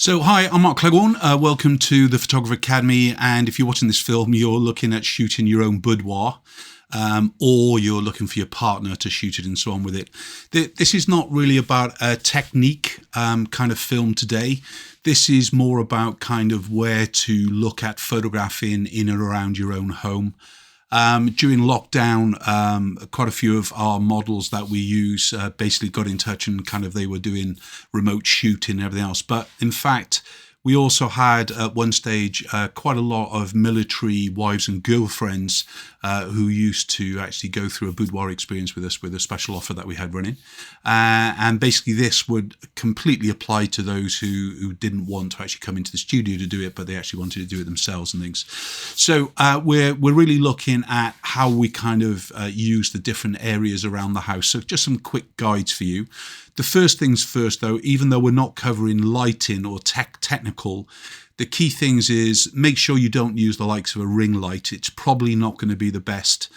So, hi, I'm Mark Cleghorn. Welcome to the Photographer Academy. And if you're watching this film, you're looking at shooting your own boudoir, or you're looking for your partner to shoot it and so on with it. This is not really about a technique kind of film today. This is more about kind of where to look at photographing in and around your own home. During lockdown, quite a few of our models that we use basically got in touch and kind of they were doing remote shooting and everything else. But in fact, we also had at one stage quite a lot of military wives and girlfriends who used to actually go through a boudoir experience with us with a special offer that we had running. And basically this would completely apply to those who didn't want to actually come into the studio to do it, but they actually wanted to do it themselves and things. So we're really looking at how we kind of use the different areas around the house. So just some quick guides for you. The first things first, though, even though we're not covering lighting or technical, the key things is make sure you don't use the likes of a ring light. It's probably not going to be the best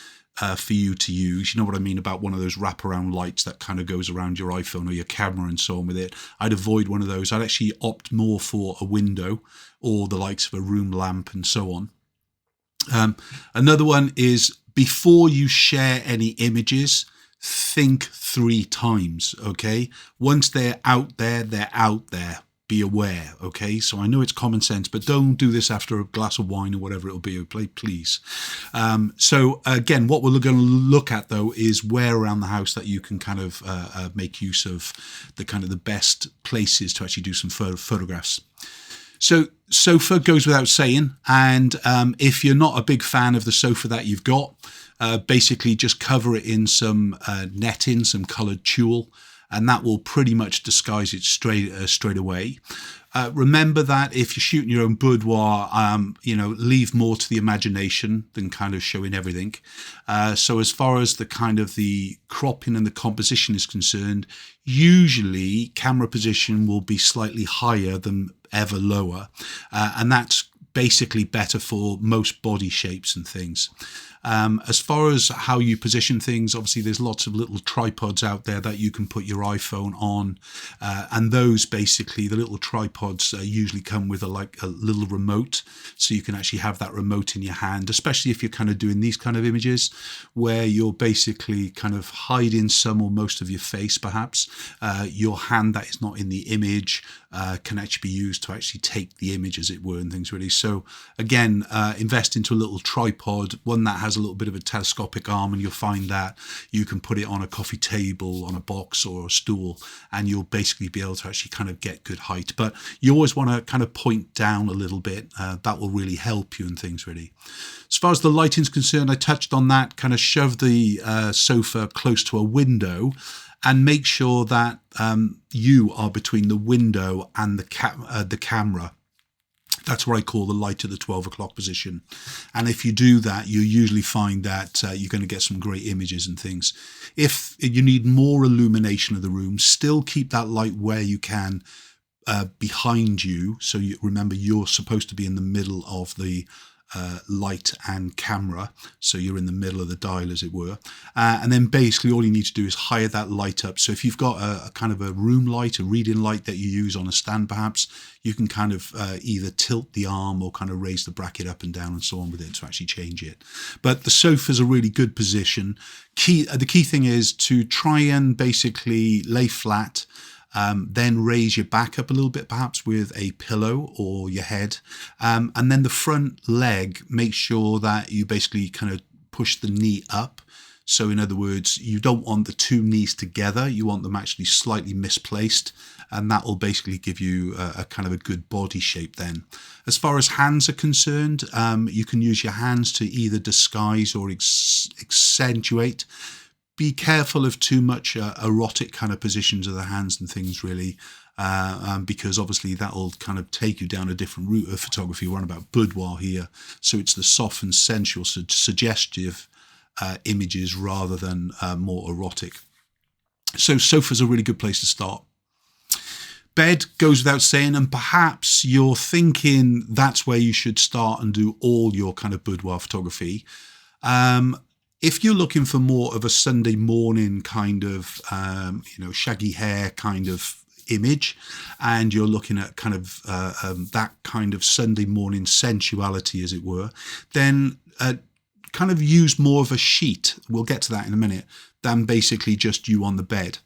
for you to use. You know what I mean about one of those wraparound lights that kind of goes around your iPhone or your camera and so on with it. I'd avoid one of those. I'd actually opt more for a window or the likes of a room lamp and so on. Another one is before you share any images, think 3 times, okay? Once they're out there, they're out there. Be aware, okay? So I know it's common sense, but don't do this after a glass of wine or whatever it'll be, please. So again, what we're going to look at though is where around the house that you can kind of make use of the best places to actually do some photographs. So sofa goes without saying, and if you're not a big fan of the sofa that you've got, basically just cover it in some netting, some coloured tulle, and that will pretty much disguise it straight away. Remember that if you're shooting your own boudoir, leave more to the imagination than kind of showing everything. So as far as the kind of the cropping and the composition is concerned, usually camera position will be slightly higher than ever lower, and that's basically better for most body shapes and things. As far as how you position things, obviously there's lots of little tripods out there that you can put your iPhone on, and those basically, the little tripods usually come with a little remote, so you can actually have that remote in your hand, especially if you're kind of doing these kind of images where you're basically kind of hiding some or most of your face perhaps. Your hand that is not in the image can actually be used to actually take the image, as it were, and things really. So again, invest into a little tripod, one that has a little bit of a telescopic arm, and you'll find that you can put it on a coffee table, on a box or a stool, and you'll basically be able to actually kind of get good height. But you always want to kind of point down a little bit. That will really help you and things really. As far as the lighting's concerned, I touched on that. Kind of shove the sofa close to a window and make sure that you are between the window and the camera. That's what I call the light at the 12 o'clock position. And if you do that, you usually find that you're going to get some great images and things. If you need more illumination of the room, still keep that light where you can behind you. So remember, you're supposed to be in the middle of the light and camera, so you're in the middle of the dial, as it were, and then basically all you need to do is higher that light up. So if you've got a kind of a room light, a reading light that you use on a stand perhaps, you can kind of either tilt the arm or kind of raise the bracket up and down and so on with it to actually change it. But the sofa's a really good position. The key thing is to try and basically lay flat, then raise your back up a little bit, perhaps with a pillow or your head. And then the front leg, make sure that you basically kind of push the knee up. So in other words, you don't want the 2 knees together. You want them actually slightly misplaced. And that will basically give you a kind of a good body shape then. As far as hands are concerned, you can use your hands to either disguise or accentuate. Be careful of too much erotic kind of positions of the hands and things really, because obviously that will kind of take you down a different route of photography. We're on about boudoir here, so it's the soft and sensual, suggestive images rather than more erotic. So sofa's a really good place to start. Bed goes without saying, and perhaps you're thinking that's where you should start and do all your kind of boudoir photography. If you're looking for more of a Sunday morning kind of, shaggy hair kind of image, and you're looking at kind of that kind of Sunday morning sensuality, as it were, then kind of use more of a sheet, we'll get to that in a minute, than basically just you on the bed.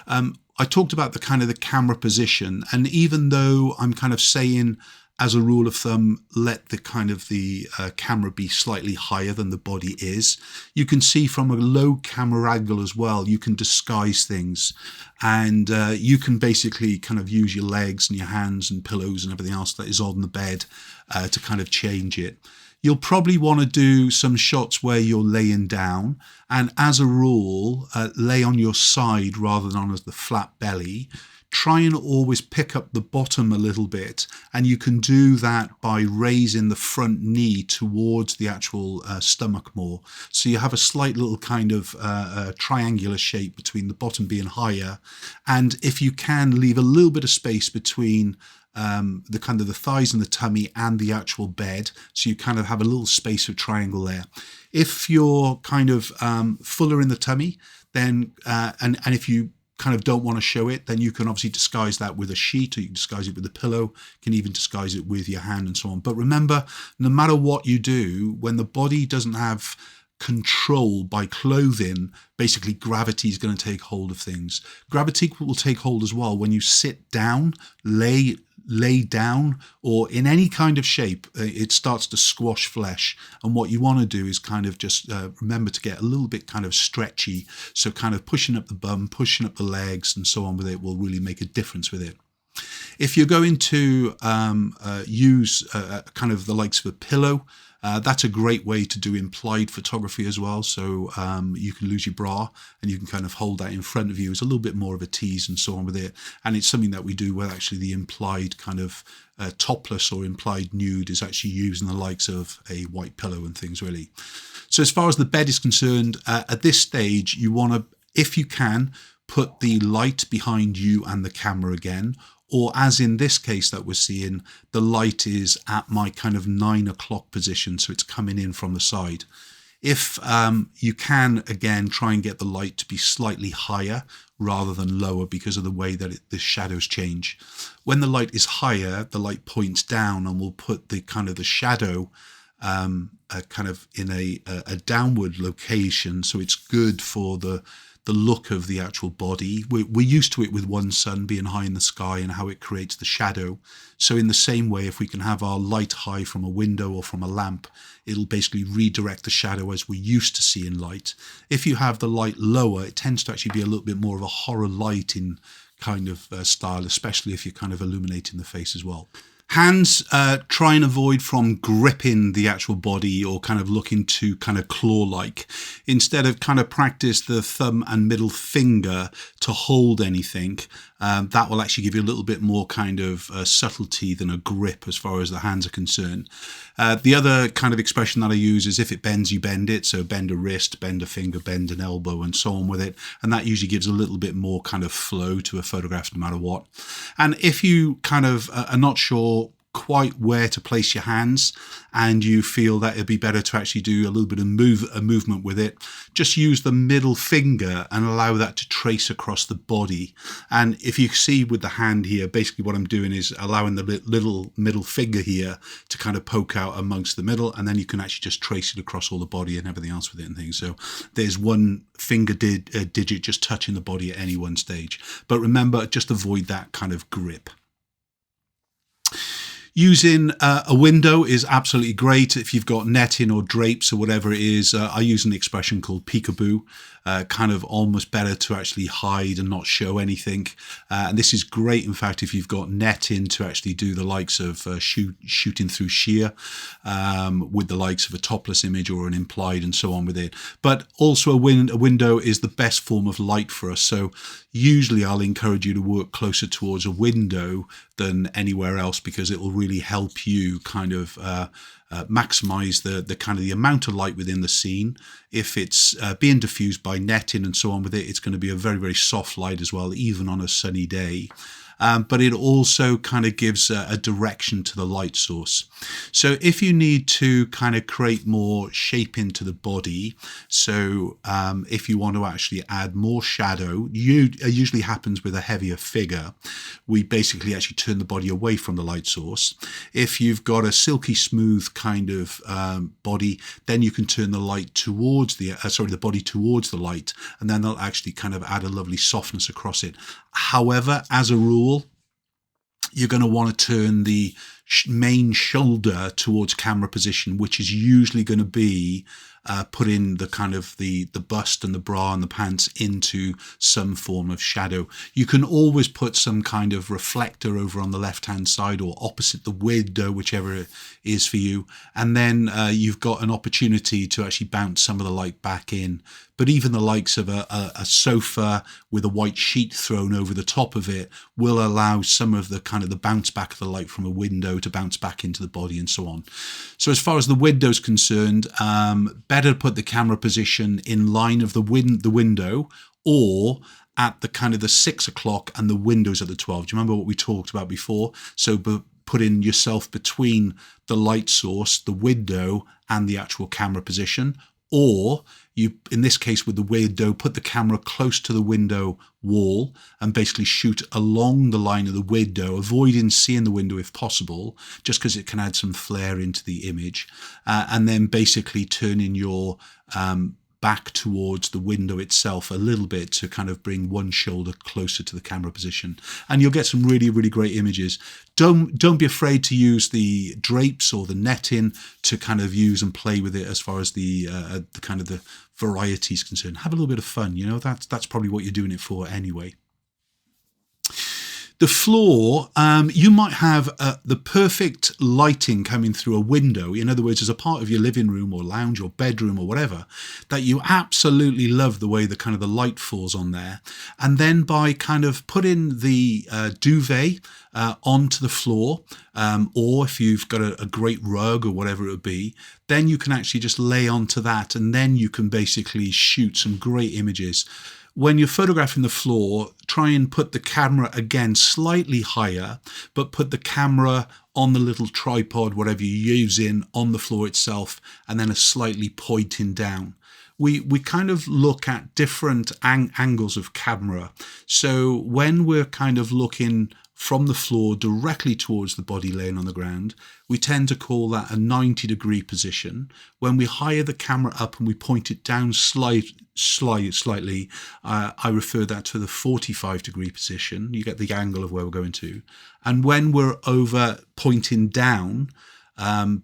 I talked about the kind of the camera position, and even though I'm kind of saying, as a rule of thumb, let the kind of the camera be slightly higher than the body is, you can see from a low camera angle as well, you can disguise things, and you can basically kind of use your legs and your hands and pillows and everything else that is on the bed to kind of change it. You'll probably want to do some shots where you're laying down, and as a rule, lay on your side rather than on the flat belly. Try and always pick up the bottom a little bit, and you can do that by raising the front knee towards the actual stomach more. So you have a slight little kind of triangular shape between the bottom being higher, and if you can, leave a little bit of space between the kind of the thighs and the tummy and the actual bed, so you kind of have a little space of triangle there. If you're kind of fuller in the tummy, then and if you kind of don't want to show it, then you can obviously disguise that with a sheet, or you can disguise it with a pillow, you can even disguise it with your hand and so on. But remember, no matter what you do, when the body doesn't have control by clothing, basically gravity is going to take hold of things. Gravity will take hold as well when you sit down, lay down, or in any kind of shape. It starts to squash flesh, and what you want to do is kind of just remember to get a little bit kind of stretchy, so kind of pushing up the bum, pushing up the legs and so on with it will really make a difference with it. If you're going to use kind of the likes of a pillow, that's a great way to do implied photography as well. So you can lose your bra and you can kind of hold that in front of you. It's a little bit more of a tease and so on with it. And it's something that we do where actually the implied kind of topless or implied nude is actually using the likes of a white pillow and things really. So as far as the bed is concerned, at this stage, you want to, if you can, put the light behind you and the camera again, or as in this case that we're seeing, the light is at my kind of 9 o'clock position, so it's coming in from the side. If you can, again, try and get the light to be slightly higher rather than lower because of the way that the shadows change. When the light is higher, the light points down and will put the kind of the shadow kind of in a downward location, so it's good for the look of the actual body. We're used to it with one sun being high in the sky and how it creates the shadow. So in the same way, if we can have our light high from a window or from a lamp, it'll basically redirect the shadow as we're used to seeing light. If you have the light lower, it tends to actually be a little bit more of a horror lighting kind of style, especially if you're kind of illuminating the face as well. Hands, try and avoid from gripping the actual body or kind of looking to kind of claw-like. Instead of kind of practice the thumb and middle finger to hold anything. That will actually give you a little bit more kind of subtlety than a grip as far as the hands are concerned. The other kind of expression that I use is if it bends, you bend it. So bend a wrist, bend a finger, bend an elbow and so on with it. And that usually gives a little bit more kind of flow to a photograph no matter what. And if you kind of are not sure quite where to place your hands and you feel that it'd be better to actually do a little bit of movement with it, just use the middle finger and allow that to trace across the body. And if you see with the hand here, basically what I'm doing is allowing the little middle finger here to kind of poke out amongst the middle, and then you can actually just trace it across all the body and everything else with it and things. So there's one finger digit just touching the body at any one stage. But remember, just avoid that kind of grip. Using a window is absolutely great if you've got netting or drapes or whatever it is. I use an expression called peekaboo, kind of almost better to actually hide and not show anything. And this is great, in fact, if you've got netting to actually do the likes of shooting through sheer with the likes of a topless image or an implied and so on with it. But also a window is the best form of light for us. So usually I'll encourage you to work closer towards a window than anywhere else, because it will really help you kind of maximize the kind of the amount of light within the scene. If it's being diffused by netting and so on with it, it's going to be a very, very soft light as well, even on a sunny day. but it also kind of gives a direction to the light source. So if you need to kind of create more shape into the body, so if you want to actually add more shadow, it usually happens with a heavier figure. We basically actually turn the body away from the light source. If you've got a silky smooth kind of body, then you can turn the light towards the body towards the light, and then they'll actually kind of add a lovely softness across it. However, as a rule, you're going to want to turn the main shoulder towards camera position, which is usually going to be putting the kind of the bust and the bra and the pants into some form of shadow. You can always put some kind of reflector over on the left hand side or opposite the window, whichever it is for you, and then you've got an opportunity to actually bounce some of the light back in. But even the likes of a sofa with a white sheet thrown over the top of it will allow some of the kind of the bounce back of the light from a window to bounce back into the body and so on. So as far as the window is concerned, better put the camera position in line of the window, or at the kind of the 6 o'clock and the windows at the 12. Do you remember what we talked about before? So putting yourself between the light source, the window, and the actual camera position. Or you, in this case with the window, put the camera close to the window wall and basically shoot along the line of the window, avoiding seeing the window if possible, just because it can add some flare into the image. And then basically turning your back towards the window itself a little bit to kind of bring one shoulder closer to the camera position, and you'll get some really, really great images. Don't be afraid to use the drapes or the netting to kind of use and play with it as far as the kind of the variety is concerned. Have a little bit of fun, you know, that's probably what you're doing it for anyway. The floor, you might have the perfect lighting coming through a window. In other words, as a part of your living room or lounge or bedroom or whatever, that you absolutely love the way the kind of the light falls on there. And then by kind of putting the duvet onto the floor, or if you've got a great rug or whatever it would be, then you can actually just lay onto that, and then you can basically shoot some great images. When you're photographing the floor, try and put the camera again slightly higher, but put the camera on the little tripod, whatever you're using, on the floor itself, and then a slightly pointing down. We kind of look at different angles of camera. So when we're kind of looking from the floor directly towards the body laying on the ground, we tend to call that a 90-degree position. When we higher the camera up and we point it down slightly, I refer that to the 45-degree position. You get the angle of where we're going to. And when we're over pointing down,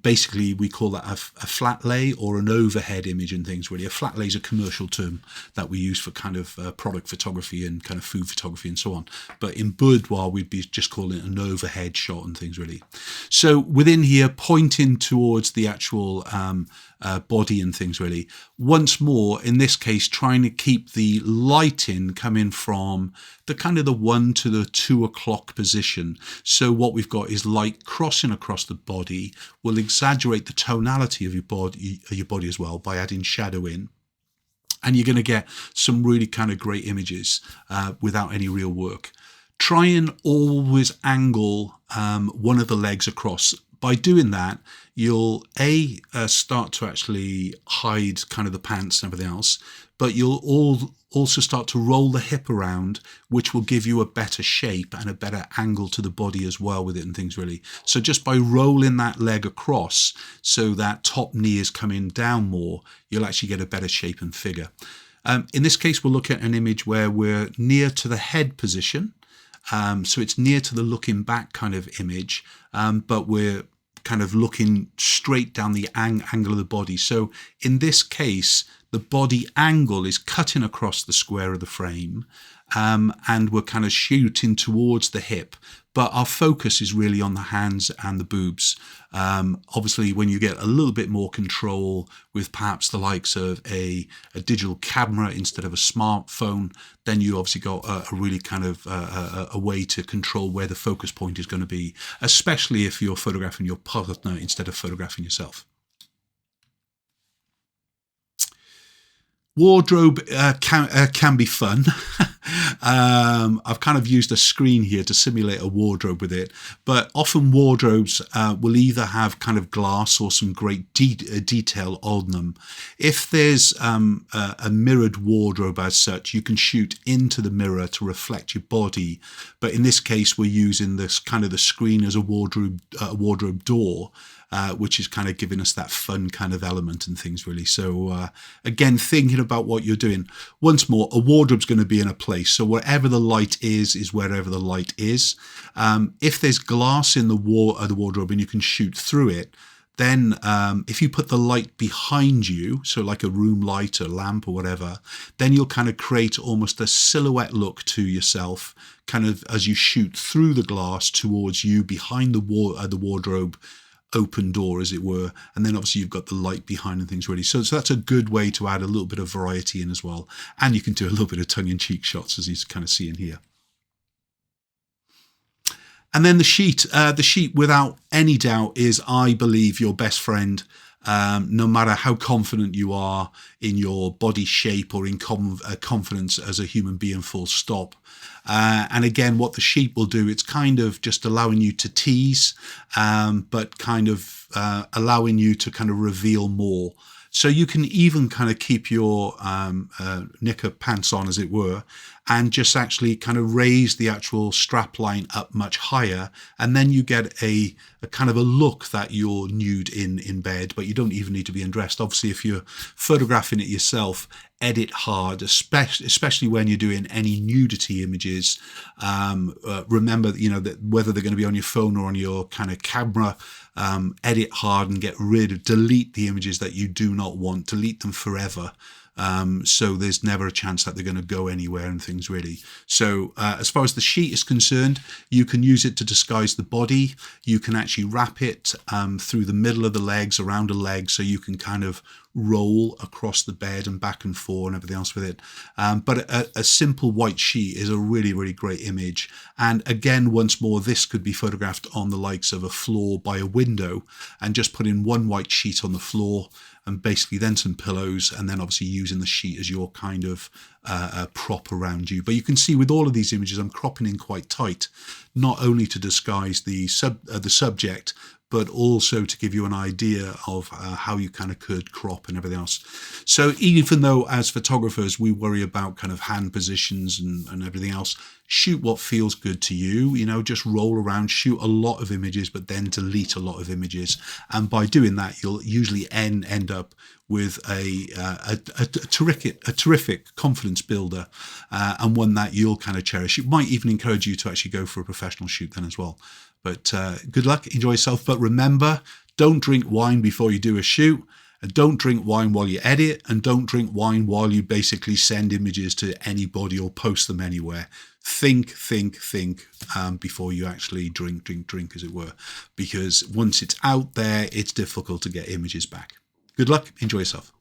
basically we call that a flat lay or an overhead image and things really. A flat lay is a commercial term that we use for kind of product photography and kind of food photography and so on. But in boudoir, we'd be just calling it an overhead shot and things really. So within here, pointing towards the actual body and things really. Once more, in this case, trying to keep the lighting coming from the kind of the 1 to the 2 o'clock position. So what we've got is light crossing across the body. Will exaggerate the tonality of your body as well by adding shadow in. And you're going to get some really kind of great images without any real work. Try and always angle one of the legs across. By doing that, you'll start to actually hide kind of the pants and everything else, but you'll also start to roll the hip around, which will give you a better shape and a better angle to the body as well with it and things really. So just by rolling that leg across so that top knee is coming down more, you'll actually get a better shape and figure. In this case, we'll look at an image where we're near to the head position. So it's near to the looking back kind of image, but we're kind of looking straight down the angle of the body. So in this case, the body angle is cutting across the square of the frame, and we're kind of shooting towards the hip. But our focus is really on the hands and the boobs. Obviously, when you get a little bit more control with perhaps the likes of a digital camera instead of a smartphone, then you obviously got a really kind of a way to control where the focus point is going to be, especially if you're photographing your partner instead of photographing yourself. Wardrobe can be fun. I've kind of used a screen here to simulate a wardrobe with it, but often wardrobes will either have kind of glass or some great detail on them. If there's a mirrored wardrobe as such, you can shoot into the mirror to reflect your body. But in this case, we're using this kind of the screen as a wardrobe door. Which is kind of giving us that fun kind of element and things really. So again, thinking about what you're doing. Once more, a wardrobe's going to be in a place. So wherever the light is wherever the light is. If there's glass in the wardrobe and you can shoot through it, then if you put the light behind you, so like a room light or lamp or whatever, then you'll kind of create almost a silhouette look to yourself, kind of as you shoot through the glass towards you behind the wardrobe open door, as it were, and then obviously you've got the light behind and things really. So that's a good way to add a little bit of variety in as well, and you can do a little bit of tongue-in-cheek shots, as you kind of see in here. And then the sheet without any doubt is, I believe, your best friend. No matter how confident you are in your body shape or in confidence as a human being, full stop. And again, what the sheet will do, it's kind of just allowing you to tease, but kind of allowing you to kind of reveal more. So you can even kind of keep your knicker pants on, as it were, and just actually kind of raise the actual strap line up much higher. And then you get a kind of a look that you're nude in bed, but you don't even need to be undressed. Obviously, if you're photographing it yourself, edit hard, especially when you're doing any nudity images. Remember, that whether they're going to be on your phone or on your kind of camera, edit hard and delete the images that you do not want, delete them forever. So there's never a chance that they're going to go anywhere and things really. So as far as the sheet is concerned, you can use it to disguise the body. You can actually wrap it through the middle of the legs, around a leg, so you can kind of roll across the bed and back and forth and everything else with it. But a simple white sheet is a really, really great image. And again, once more, this could be photographed on the likes of a floor by a window, and just put in one white sheet on the floor, and basically then some pillows, and then obviously using the sheet as your kind of prop around you. But you can see with all of these images, I'm cropping in quite tight, not only to disguise the subject, but also to give you an idea of how you kind of could crop and everything else. So even though as photographers we worry about kind of hand positions and everything else, shoot what feels good to you. Just roll around, shoot a lot of images, but then delete a lot of images. And by doing that, you'll usually end up with a terrific confidence builder, and one that you'll kind of cherish. It might even encourage you to actually go for a professional shoot then as well. But good luck, enjoy yourself. But remember, don't drink wine before you do a shoot, and don't drink wine while you edit, and don't drink wine while you basically send images to anybody or post them anywhere. Think before you actually drink, as it were, because once it's out there, it's difficult to get images back. Good luck, enjoy yourself.